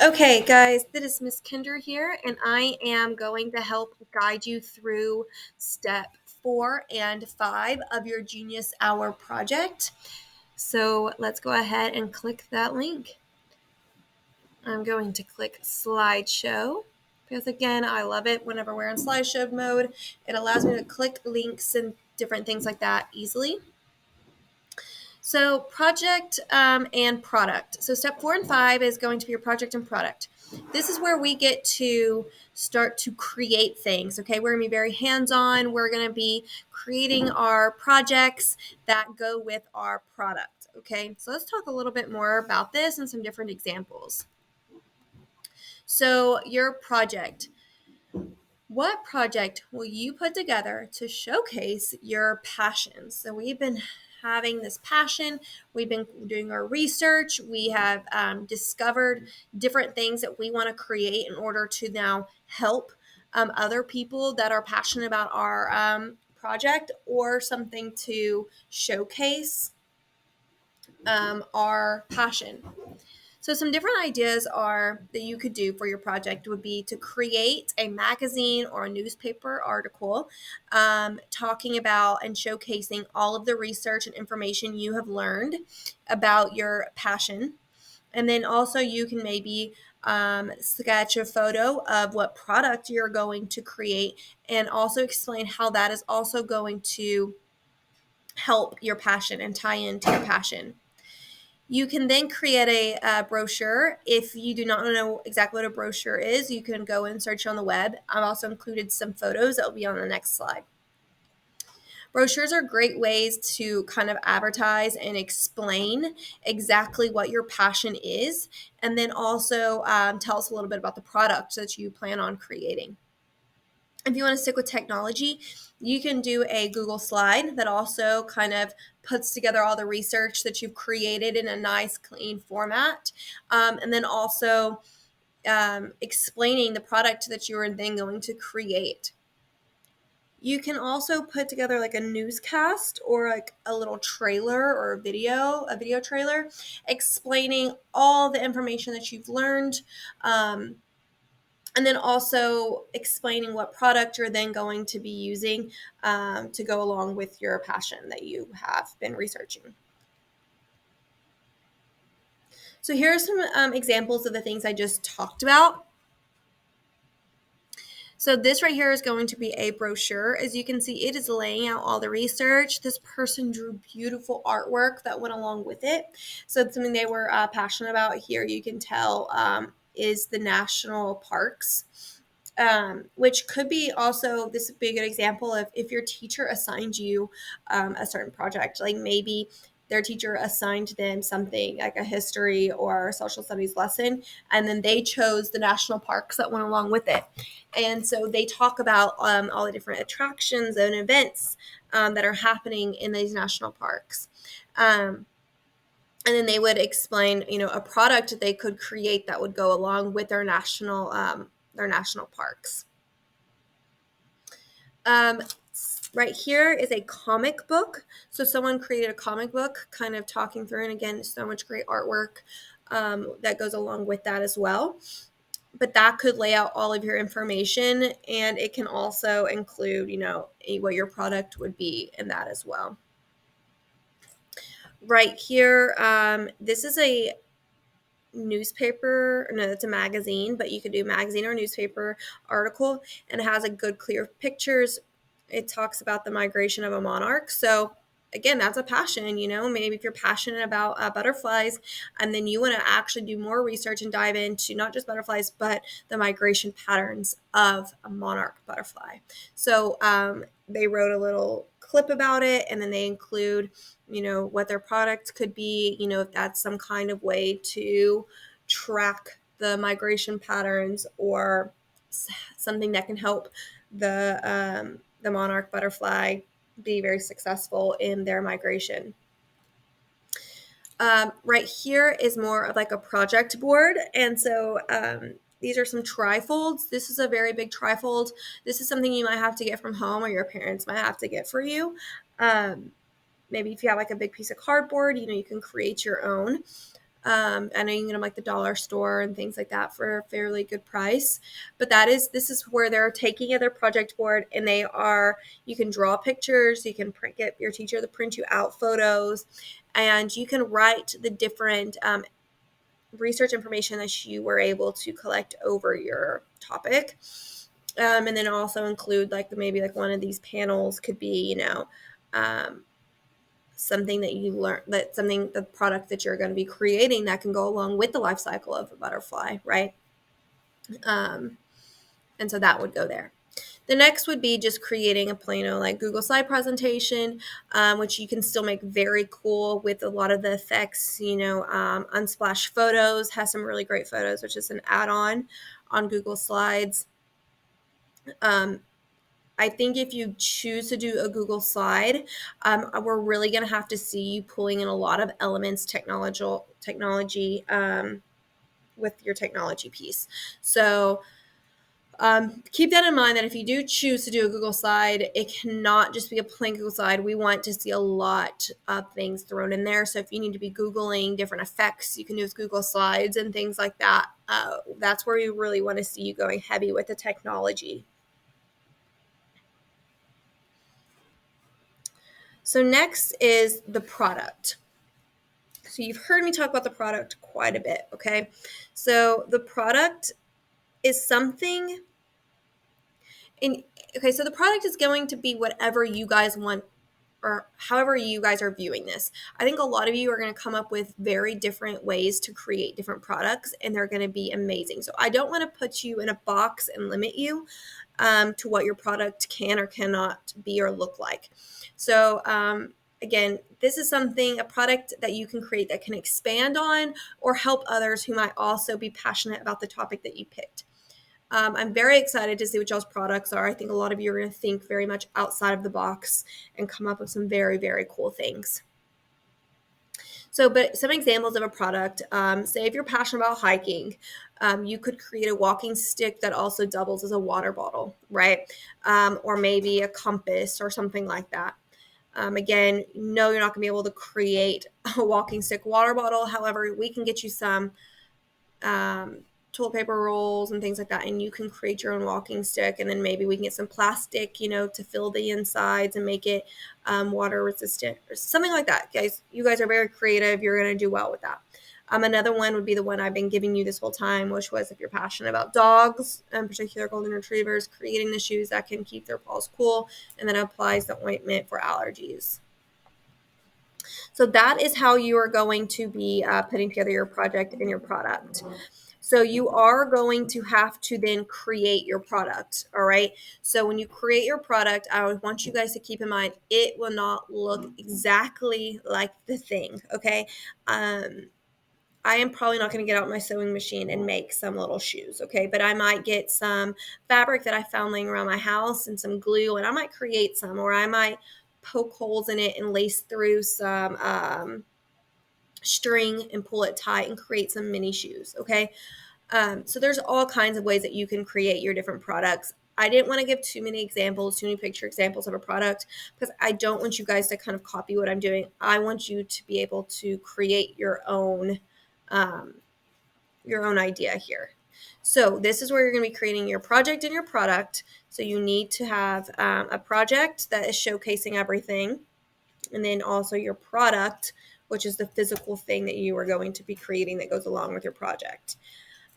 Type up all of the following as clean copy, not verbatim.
Okay, guys, this is Miss Kinder here, and I am going to help guide you through step 4 and 5 of your Genius Hour project. So let's go ahead and click that link. I'm going to click slideshow because, again, I love it whenever we're in slideshow mode. It allows me to click links and different things like that easily. So project and product. So step 4 and 5 is going to be your project and product. This is where we get to start to create things. Okay, we're going to be very hands-on. We're going to be creating our projects that go with our product. Okay, so let's talk a little bit more about this and some different examples. So your project. What project will you put together to showcase your passion? So we've been having this passion. We've been doing our research. We have discovered different things that we want to create in order to now help other people that are passionate about our project or something to showcase our passion. So some different ideas are that you could do for your project would be to create a magazine or a newspaper article talking about and showcasing all of the research and information you have learned about your passion. And then also you can maybe sketch a photo of what product you're going to create and also explain how that is also going to help your passion and tie into your passion. You can then create a brochure. If you do not know exactly what a brochure is, you can go and search on the web. I've also included some photos that will be on the next slide. Brochures are great ways to kind of advertise and explain exactly what your passion is, and then also tell us a little bit about the product that you plan on creating. If you want to stick with technology, you can do a Google slide that also kind of puts together all the research that you've created in a nice, clean format. And then also explaining the product that you are then going to create. You can also put together like a newscast or like a little trailer or a video trailer explaining all the information that you've learned. And then also explaining what product you're then going to be using to go along with your passion that you have been researching. So here are some examples of the things I just talked about. So this right here is going to be a brochure. As you can see, it is laying out all the research. This person drew beautiful artwork that went along with it. So it's something they were passionate about. Here you can tell is the national parks. Which could be also, this would be a good example of if your teacher assigned you a certain project, like maybe their teacher assigned them something like a history or social studies lesson, and then they chose the national parks that went along with it. And so they talk about all the different attractions and events that are happening in these national parks. And then they would explain, a product they could create that would go along with their national parks. Right here is a comic book. So someone created a comic book kind of talking through, and again, so much great artwork that goes along with that as well. But that could lay out all of your information, and it can also include, what your product would be in that as well. Right here, this is a newspaper. No, it's a magazine, but you could do magazine or newspaper article, and it has a good clear pictures. It talks about the migration of a monarch. So again, that's a passion. Maybe if you're passionate about butterflies, and then you want to actually do more research and dive into not just butterflies but the migration patterns of a monarch butterfly. So they wrote a little clip about it, and then they include what their product could be, if that's some kind of way to track the migration patterns or something that can help the monarch butterfly be very successful in their migration. Right here is more of like a project board, and so these are some trifolds. This is a very big trifold. This is something you might have to get from home, or your parents might have to get for you. Maybe if you have like a big piece of cardboard, you can create your own. I know you can get them like the dollar store and things like that for a fairly good price. But this is where they're taking their project board and you can draw pictures, you can get your teacher to print you out photos, and you can write the different research information that you were able to collect over your topic. And then also include maybe one of these panels could be, something that you learn, the product that you're going to be creating that can go along with the life cycle of a butterfly, right? And so that would go there. The next would be just creating a plain Google slide presentation, which you can still make very cool with a lot of the effects. Unsplash Photos has some really great photos, which is an add-on on Google Slides. I think if you choose to do a Google slide, we're really going to have to see you pulling in a lot of elements, technology with your technology piece. So keep that in mind, that if you do choose to do a Google slide, it cannot just be a plain Google slide. We want to see a lot of things thrown in there. So if you need to be Googling different effects, you can use Google Slides and things like that. That's where we really want to see you going heavy with the technology. So next is the product. So you've heard me talk about the product quite a bit, okay? So the product is something so the product is going to be whatever you guys want, or however you guys are viewing this. I think a lot of you are going to come up with very different ways to create different products, and they're going to be amazing. So I don't want to put you in a box and limit you to what your product can or cannot be or look like. So again, this is a product that you can create that can expand on or help others who might also be passionate about the topic that you picked. I'm very excited to see what y'all's products are. I think a lot of you are going to think very much outside of the box and come up with some very, very cool things. So, but some examples of a product, say if you're passionate about hiking, you could create a walking stick that also doubles as a water bottle, right? Or maybe a compass or something like that. Again, no, you're not going to be able to create a walking stick water bottle. However, we can get you some toilet paper rolls and things like that, and you can create your own walking stick. And then maybe we can get some plastic, to fill the insides and make it water resistant or something like that. Guys, you guys are very creative. You're going to do well with that. Another one would be the one I've been giving you this whole time, which was if you're passionate about dogs, in particular golden retrievers, creating the shoes that can keep their paws cool, and then applies the ointment for allergies. So that is how you are going to be putting together your project and your product. So you are going to have to then create your product, all right? So when you create your product, I want you guys to keep in mind, it will not look exactly like the thing, okay? I am probably not going to get out my sewing machine and make some little shoes, okay? But I might get some fabric that I found laying around my house and some glue, and I might create some, or I might poke holes in it and lace through some string and pull it tight and create some mini shoes, okay? So there's all kinds of ways that you can create your different products. I didn't want to give too many picture examples of a product, because I don't want you guys to kind of copy what I'm doing. I want you to be able to create your own idea here. So this is where you're going to be creating your project and your product. So you need to have a project that is showcasing everything, and then also your product, which is the physical thing that you are going to be creating that goes along with your project.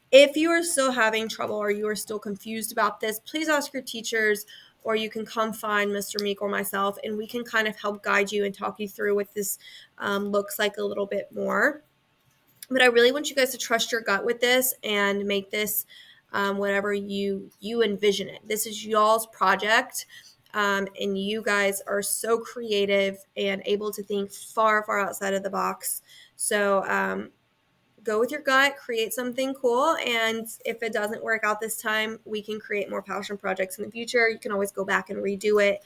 If you are still having trouble or you are still confused about this, please ask your teachers, or you can come find Mr. Meek or myself, and we can kind of help guide you and talk you through what this looks like a little bit more. But I really want you guys to trust your gut with this and make this whatever you envision it. This is y'all's project, and you guys are so creative and able to think far, far outside of the box. So go with your gut, create something cool, and if it doesn't work out this time, we can create more passion projects in the future. You can always go back and redo it,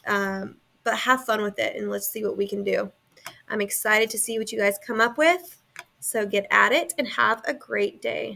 but have fun with it, and let's see what we can do. I'm excited to see what you guys come up with. So get at it and have a great day.